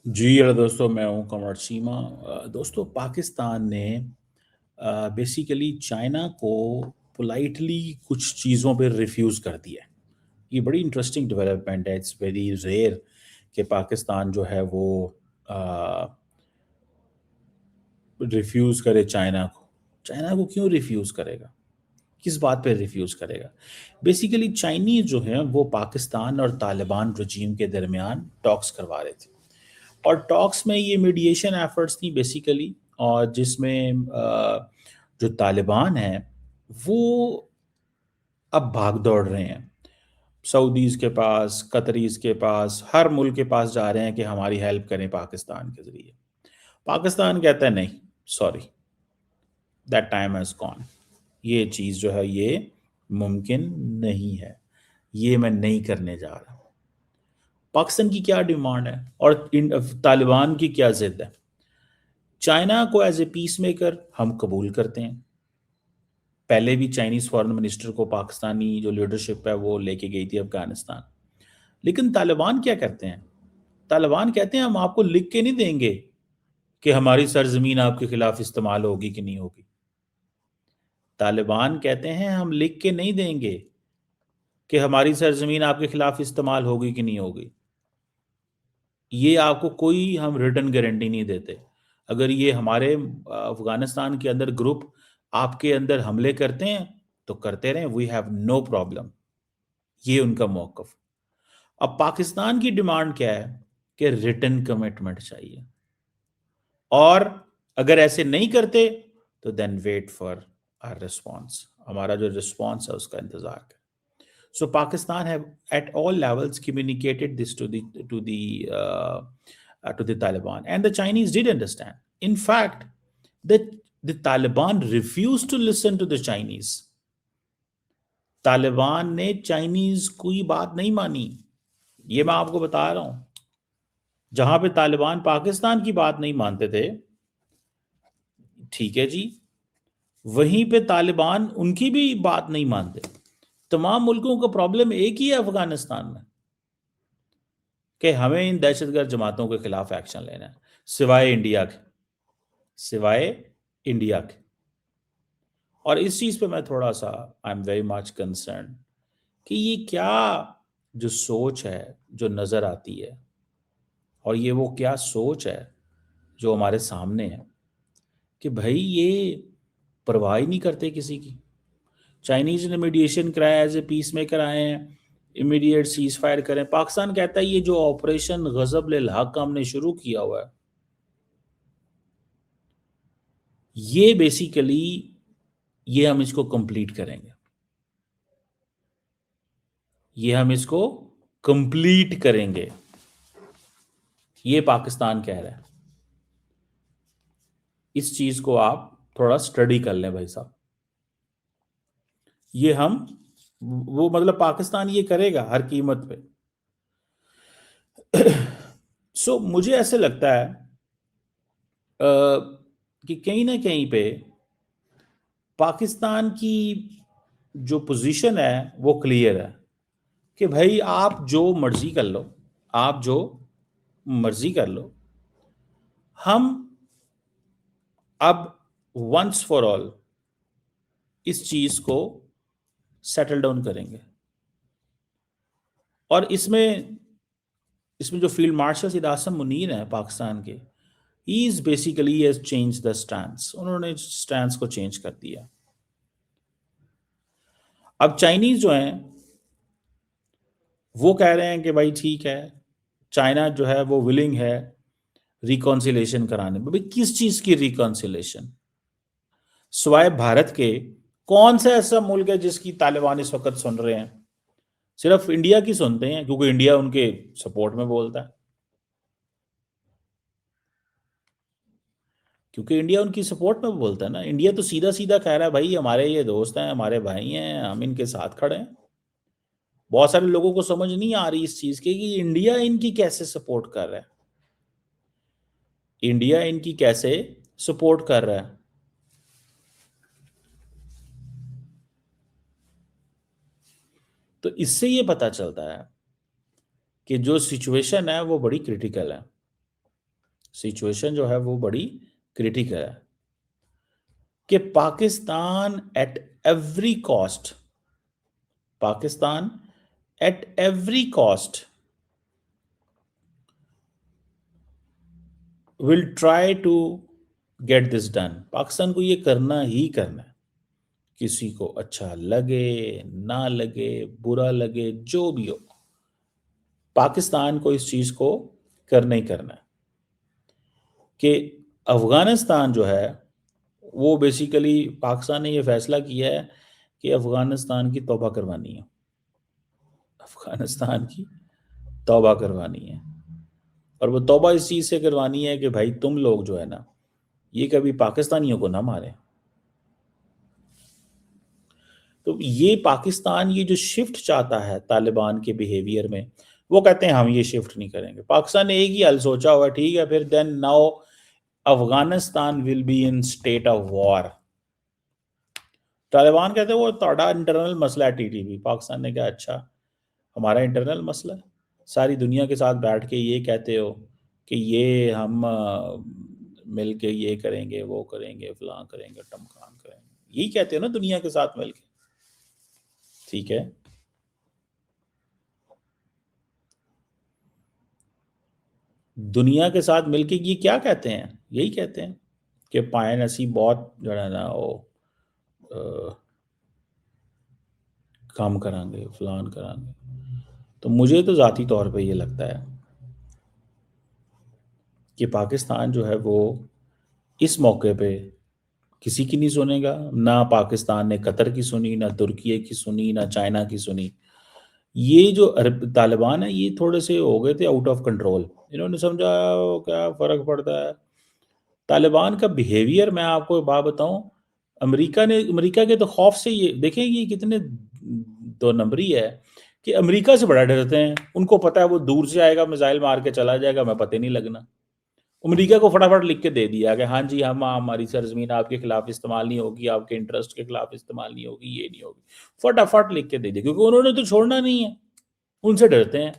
जी, hello दोस्तों, मैं हूँ कमर चीमा। दोस्तों, पाकिस्तान ने बेसिकली चाइना को पोलाइटली कुछ चीज़ों पे रिफ्यूज़ कर दिया है। ये बड़ी इंटरेस्टिंग डेवलपमेंट है। इट्स वेरी रेयर कि पाकिस्तान जो है वो अ, रिफ्यूज़ करे चाइना को। चाइना को क्यों रिफ्यूज़ करेगा? किस बात पे रिफ्यूज़ करेगा? बेसिकली चाइनीज़ जो हैं वो पाकिस्तान और तालिबान रजीम के दरमियान टॉक्स करवा रहे थे। और टॉक्स में ये मीडिएशन एफर्ट्स थी बेसिकली, और जिसमें जो तालिबान हैं वो अब भाग दौड़ रहे हैं सऊदीज़ के पास, कतरीज़ के पास, हर मुल्क के पास जा रहे हैं कि हमारी हेल्प करें पाकिस्तान के ज़रिए। पाकिस्तान कहता है नहीं, sorry, that time has gone. ये चीज़ जो है ये मुमकिन नहीं है, ये मैं नहीं करने जा रहा। पाकिस्तान की क्या डिमांड है और तालिबान की क्या ज़िद है? चाइना को एज ए पीस मेकर हम कबूल करते हैं। पहले भी चाइनीज़ फॉरेन मिनिस्टर को पाकिस्तानी जो लीडरशिप है वो लेके गई थी अफ़गानिस्तान। लेकिन तालिबान क्या करते हैं? तालिबान कहते हैं हम आपको लिख के नहीं देंगे कि हमारी सरज़मीन आपके खिलाफ इस्तेमाल होगी कि नहीं होगी। तालिबान कहते हैं हम लिख के नहीं देंगे कि हमारी सरज़मीन आपके खिलाफ इस्तेमाल होगी कि नहीं होगी। ये आपको कोई हम रिटन गारंटी नहीं देते। अगर ये हमारे अफ़गानिस्तान के अंदर ग्रुप आपके अंदर हमले करते हैं, तो करते रहें, वी हैव नो प्रॉब्लम। ये उनका मौक़िफ़। अब पाकिस्तान की डिमांड क्या है कि रिटन कमिटमेंट चाहिए, और अगर ऐसे नहीं करते, तो then wait for our response. हमारा जो रिस्पॉन्स है, उसका इंतज़ार करें। So Pakistan have at all levels communicated this to the Taliban, and the Chinese did understand. In fact, the the Taliban refused to listen to the Chinese. Taliban ने Chinese कोई बात नहीं मानी। ये मैं आपको बता रहा हूं। जहां पे तालिबान पाकिस्तान की बात नहीं मानते थे, ठीक है जी, वहीं पे तालिबान उनकी भी बात नहीं मानते। तमाम मुल्कों का प्रॉब्लम एक ही है अफगानिस्तान में, कि हमें इन दहशतगर्द जमातों के खिलाफ एक्शन लेना है, सिवाय इंडिया के, सिवाय इंडिया के। और इस चीज़ पे मैं थोड़ा सा I am very much concern कि ये क्या जो सोच है जो नज़र आती है, और ये वो क्या सोच है जो हमारे सामने है, कि भाई ये परवाह ही नहीं करते किसी की। चाइनीज़ ने मीडिएशन कराया, एज ए पीस मेकर आए हैं, इमीडिएट सीज फायर करें। पाकिस्तान कहता है ये जो ऑपरेशन गजब ले हक का हमने शुरू किया हुआ है, ये बेसिकली ये हम इसको कंप्लीट करेंगे, ये हम इसको कंप्लीट करेंगे, ये पाकिस्तान कह रहा है। इस चीज को आप थोड़ा स्टडी कर लें भाई साहब। ये हम वो मतलब पाकिस्तान ये करेगा हर कीमत पे। सो मुझे ऐसे लगता है कि कहीं ना कहीं पे पाकिस्तान की जो पोजीशन है वो क्लियर है कि भाई आप जो मर्जी कर लो, आप जो मर्जी कर लो, हम अब वंस फॉर ऑल इस चीज को सेटल डाउन करेंगे। और इसमें इसमें जो फील्ड मार्शल सैयद आसिम मुनीर हैं पाकिस्तान के, he is basically has change the stance. उन्होंने स्टैंस को चेंज कर दिया। अब चाइनीज जो हैं वो कह रहे हैं कि भाई ठीक है, चाइना जो है वो विलिंग है रिकॉन्सिलेशन कराने में। भाई किस चीज की रिकॉन्सिलेशन? सिवाय भारत के कौन सा ऐसा मुल्क है जिसकी तालिबान इस वक्त सुन रहे हैं? सिर्फ इंडिया की सुनते हैं, क्योंकि इंडिया उनके सपोर्ट में बोलता है, क्योंकि इंडिया उनकी सपोर्ट में बोलता है ना। इंडिया तो सीधा सीधा कह रहा है भाई हमारे ये दोस्त हैं, हमारे भाई हैं, हम इनके साथ खड़े हैं। बहुत सारे लोगों को समझ नहीं आ रही इस चीज की कि इंडिया इनकी कैसे सपोर्ट कर रहा है, इंडिया इनकी कैसे सपोर्ट कर रहा है। तो इससे ये पता चलता है कि जो सिचुएशन है वो बड़ी क्रिटिकल है। सिचुएशन जो है वो बड़ी क्रिटिकल है कि Pakistan at every cost, Pakistan at every cost will try to get this done. Pakistan को ये करना ही करना है, किसी को अच्छा लगे ना लगे, बुरा लगे, जो भी हो, पाकिस्तान को इस चीज को करना ही करना है कि अफगानिस्तान जो है वो बेसिकली पाकिस्तान ने ये फैसला किया है कि अफगानिस्तान की तौबा करवानी है, अफगानिस्तान की तौबा करवानी है। और वो तौबा इस चीज से करवानी है कि भाई तुम लोग जो है ना, ये कभी पाकिस्तानियों को ना मारे। तो ये पाकिस्तान ये जो शिफ्ट चाहता है तालिबान के बिहेवियर में, वो कहते हैं हम ये शिफ्ट नहीं करेंगे। पाकिस्तान ने एक ही हल सोचा हुआ, ठीक है, फिर then now Afghanistan will be in state of war. Taliban कहते हैं वो ਤੁਹਾਡਾ इंटरनल मसला है टीटीपी। पाकिस्तान ने कहा अच्छा हमारा इंटरनल मसला है, सारी दुनिया के साथ बैठ के ये कहते हो कि ये हम मिल के ये करेंगे वो करेंगे फलां करेंगे टमकान करेंगे, यही कहते हो ना दुनिया के साथ मिल के, ठीक है। दुनिया के साथ मिलके ये क्या कहते हैं, यही कहते हैं कि पायन असी बहुत जो है ना वो काम करांगे फलान करांगे। तो मुझे तो ज़ाती तौर पे ये लगता है कि पाकिस्तान जो है वो इस मौके पे किसी की नहीं सुनेगा। ना पाकिस्तान ने कतर की सुनी, ना तुर्की की सुनी, ना चाइना की सुनी। ये जो अरब तालिबान है ये थोड़े से हो गए थे आउट ऑफ कंट्रोल, इन्होंने समझा क्या फ़र्क पड़ता है। तालिबान का बिहेवियर मैं आपको एक बात बताऊं, अमेरिका के तो खौफ से ये देखें ये कितने दो नंबरी है कि अमेरिका से बड़ा डरते हैं। उनको पता है वो दूर से आएगा मिसाइल मार के चला जाएगा, मैं पता नहीं लगना। अमेरिका को फटाफट लिख के दे दिया कि हाँ जी हम हमारी सरजमीन आपके खिलाफ इस्तेमाल नहीं होगी, आपके इंटरेस्ट के खिलाफ इस्तेमाल नहीं होगी, ये नहीं होगी, फटाफट लिख के दे दिया, क्योंकि उन्होंने तो छोड़ना नहीं है। उनसे डरते हैं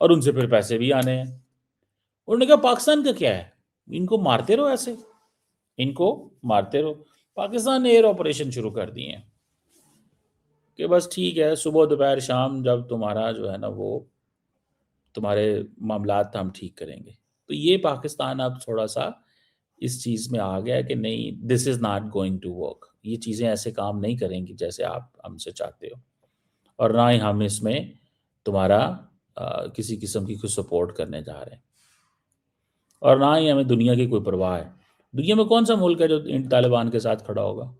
और उनसे फिर पैसे भी आने हैं। उन्होंने कहा पाकिस्तान का क्या है, इनको मारते रहो, ऐसे इनको मारते रहो। पाकिस्तान ने एयर ऑपरेशन शुरू कर दिए हैं कि बस ठीक है सुबह दोपहर शाम जब तुम्हारा जो है ना वो तुम्हारे मामलात हम ठीक करेंगे। तो ये पाकिस्तान अब थोड़ा सा इस चीज़ में आ गया कि नहीं, this is not going to work, ये चीज़ें ऐसे काम नहीं करेंगी जैसे आप हमसे चाहते हो, और ना ही हम इसमें तुम्हारा किसी किस्म की कुछ सपोर्ट करने जा रहे हैं, और ना ही हमें दुनिया की कोई परवाह है। दुनिया में कौन सा मुल्क है जो इन तालिबान के साथ खड़ा होगा।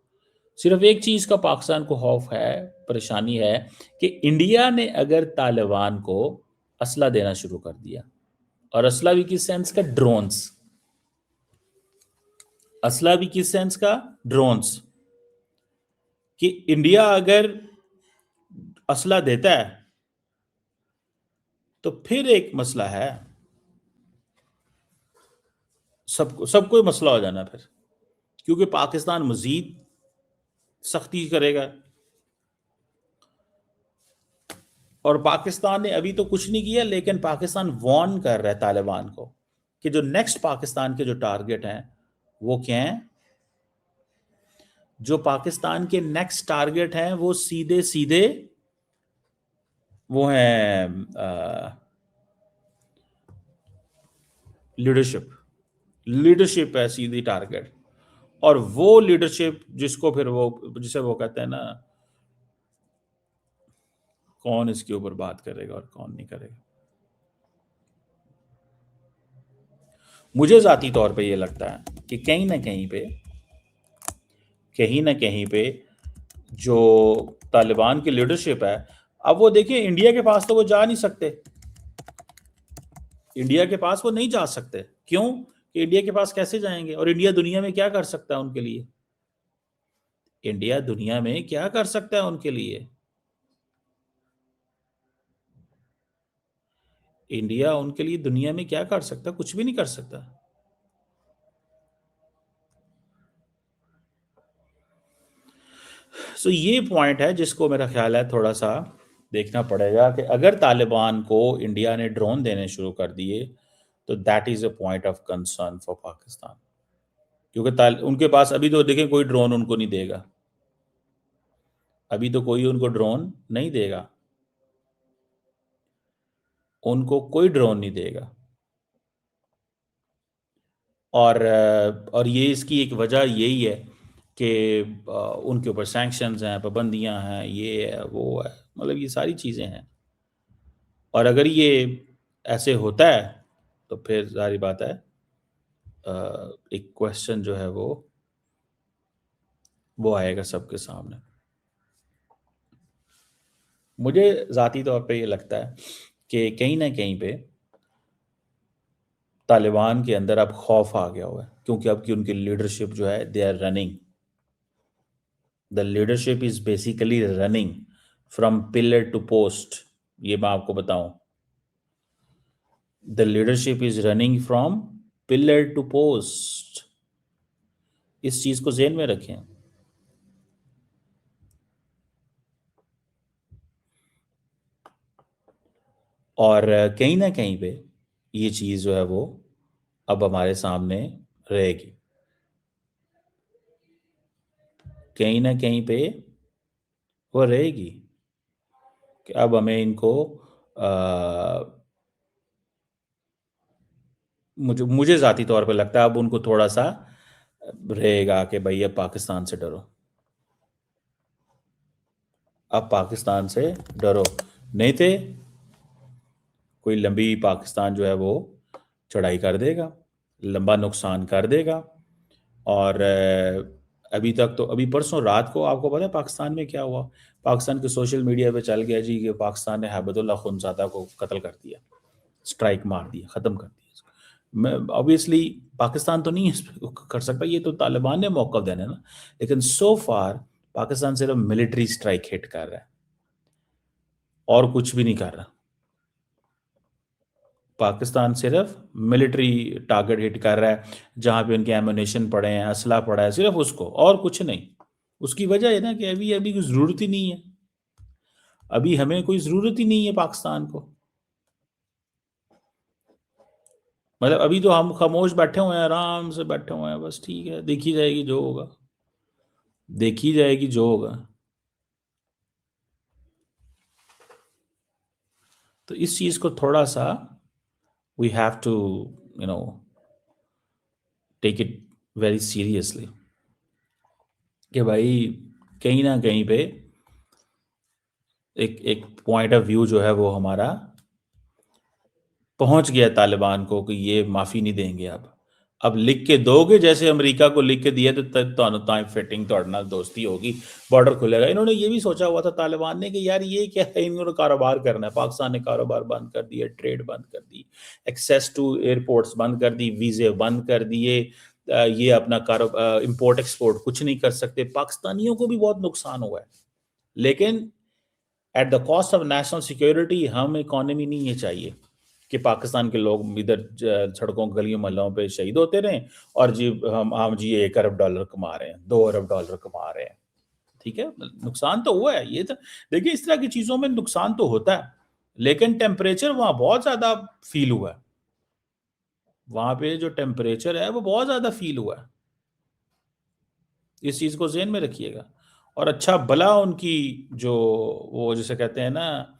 सिर्फ एक चीज़ का पाकिस्तान को खौफ है, परेशानी है कि इंडिया ने अगर तालिबान को असला देना शुरू कर दिया, और असला भी किस सेंस का, ड्रोन्स, असला भी किस सेंस का, ड्रोन्स, कि इंडिया अगर असला देता है तो फिर एक मसला है, सबको मसला हो जाना फिर, क्योंकि पाकिस्तान मजीद सख्ती करेगा। और पाकिस्तान ने अभी तो कुछ नहीं किया, लेकिन पाकिस्तान वॉर्न कर रहा है तालिबान को कि जो नेक्स्ट पाकिस्तान के जो टारगेट हैं वो क्या हैं। जो पाकिस्तान के नेक्स्ट टारगेट हैं वो सीधे सीधे वो हैं लीडरशिप, लीडरशिप है सीधी टारगेट। और वो लीडरशिप जिसको फिर वो जिसे वो कहते हैं ना, कौन इसके ऊपर बात करेगा और कौन नहीं करेगा। मुझे जाती तौर पे ये लगता है कि कहीं ना कहीं पे जो तालिबान की लीडरशिप है, अब वो देखिए इंडिया के पास तो वो जा नहीं सकते, इंडिया के पास वो नहीं जा सकते। क्यों कि इंडिया के पास कैसे जाएंगे, और इंडिया दुनिया में क्या कर सकता है उनके लिए, इंडिया दुनिया में क्या कर सकता है उनके लिए। इंडिया उनके लिए दुनिया में क्या कर सकता, कुछ भी नहीं कर सकता। सो ये पॉइंट है जिसको मेरा ख्याल है थोड़ा सा देखना पड़ेगा कि अगर तालिबान को इंडिया ने ड्रोन देने शुरू कर दिए तो that is a point of concern for Pakistan, क्योंकि उनके पास अभी तो देखें कोई ड्रोन उनको नहीं देगा, अभी तो कोई उनको ड्रोन नहीं देगा, उनको कोई ड्रोन नहीं देगा। और ये इसकी एक वजह यही है कि उनके ऊपर सैंक्शंस हैं, पाबंदियां हैं, ये है वो है, मतलब ये सारी चीज़ें हैं। और अगर ये ऐसे होता है तो फिर सारी बात है, एक क्वेश्चन जो है वो आएगा सबके सामने। मुझे ज़ाती तौर पे ये लगता है कि कहीं ना कहीं पे तालिबान के अंदर अब खौफ आ गया हुआ है, क्योंकि अब की उनकी लीडरशिप जो है, they are running, the leadership is basically running from pillar to post. ये मैं आपको बताऊं, the leadership is running from pillar to post. इस चीज को ज़हन में रखें। और कहीं ना कहीं पे ये चीज जो है वो अब हमारे सामने रहेगी, कहीं ना कहीं पे वो रहेगी कि अब हमें इनको मुझे ज़ाती तौर पे लगता है अब उनको थोड़ा सा रहेगा कि भाई अब पाकिस्तान से डरो, अब पाकिस्तान से डरो, नहीं थे कोई लंबी पाकिस्तान जो है वो चढ़ाई कर देगा, लंबा नुकसान कर देगा। और अभी तक तो, अभी परसों रात को आपको पता है पाकिस्तान में क्या हुआ? पाकिस्तान के सोशल मीडिया पे चल गया जी कि पाकिस्तान ने हैबतुल्लाह खुनज़ादा को कत्ल कर दिया, स्ट्राइक मार दिया, ख़त्म कर दिया। मैं ऑब्वियसली पाकिस्तान तो नहीं कर सकता, ये तो तालिबान ने मौका देना है ना, लेकिन सो फार पाकिस्तान सिर्फ मिलिट्री स्ट्राइक हिट कर रहा है और कुछ भी नहीं कर रहा। पाकिस्तान सिर्फ मिलिट्री टारगेट हिट कर रहा है, जहां पे उनके एमुनेशन पड़े हैं, असला पड़ा है, सिर्फ उसको और कुछ नहीं। उसकी वजह है ना कि अभी अभी कोई ज़रूरत ही नहीं है, अभी हमें कोई ज़रूरत ही नहीं है पाकिस्तान को। मतलब अभी तो हम खामोश बैठे हुए हैं, आराम से बैठे हुए हैं, बस ठीक है, देखी जाएगी जो होगा, देखी जाएगी जो होगा। तो इस चीज़ को थोड़ा सा we have to you know take it very seriously कि भाई कहीं ना कहीं पे एक एक पॉइंट ऑफ व्यू जो है वो हमारा पहुंच गया तालिबान को कि ये माफ़ी नहीं देंगे। अब लिख के दोगे, जैसे अमेरिका को लिख के दिया, तो ताई फिटिंग तोड़ नाल दोस्ती होगी, बॉर्डर खुलेगा। इन्होंने ये भी सोचा हुआ था तालिबान ने कि यार ये क्या है, इन्होंने कारोबार करना है, पाकिस्तान ने कारोबार बंद कर दिए, ट्रेड बंद कर दी, एक्सेस टू एयरपोर्ट्स बंद कर दी, वीज़े बंद कर दिए, ये अपना कारोबार इंपोर्ट एक्सपोर्ट कुछ नहीं कर सकते। पाकिस्तानियों को भी बहुत नुकसान हुआ है, लेकिन at the cost of national security हम इकोनॉमी नहीं ये चाहिए कि पाकिस्तान के लोग इधर सड़कों गलियों मोहल्लों पे शहीद होते रहें और जी हम जी $1 अरब कमा रहे हैं, $2 अरब कमा रहे हैं। ठीक है, नुकसान तो हुआ है, ये तो देखिए इस तरह की चीज़ों में नुकसान तो होता है, लेकिन टेम्परेचर वहाँ बहुत ज़्यादा फील हुआ है, वहाँ पे जो टेम्परेचर है वो बहुत ज़्यादा फील हुआ है। इस चीज़ को ज़हन में रखिएगा। और अच्छा भला उनकी जो वो जिसे कहते हैं ना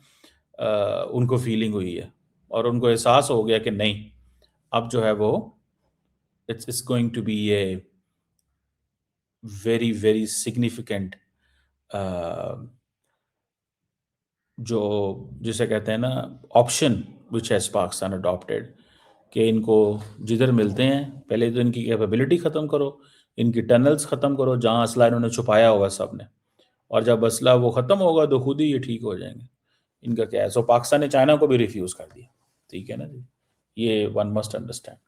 उनको फीलिंग हुई है और उनको एहसास हो गया कि नहीं, अब जो है वो it's going to be a very very significant जो जिसे कहते हैं ना option which has Pakistan adopted, कि इनको जिधर मिलते हैं पहले तो इनकी कैपेबिलिटी ख़त्म करो, इनकी टनल्स ख़त्म करो जहाँ असला इन्होंने छुपाया हुआ सब ने, और जब असला वो ख़त्म होगा तो खुद ही ये ठीक हो जाएंगे। इनका क्या है, सो पाकिस्तान ने चाइना को भी रिफ्यूज़ कर दिया। ठीक है ना जी, ये वन मस्ट अंडरस्टैंड।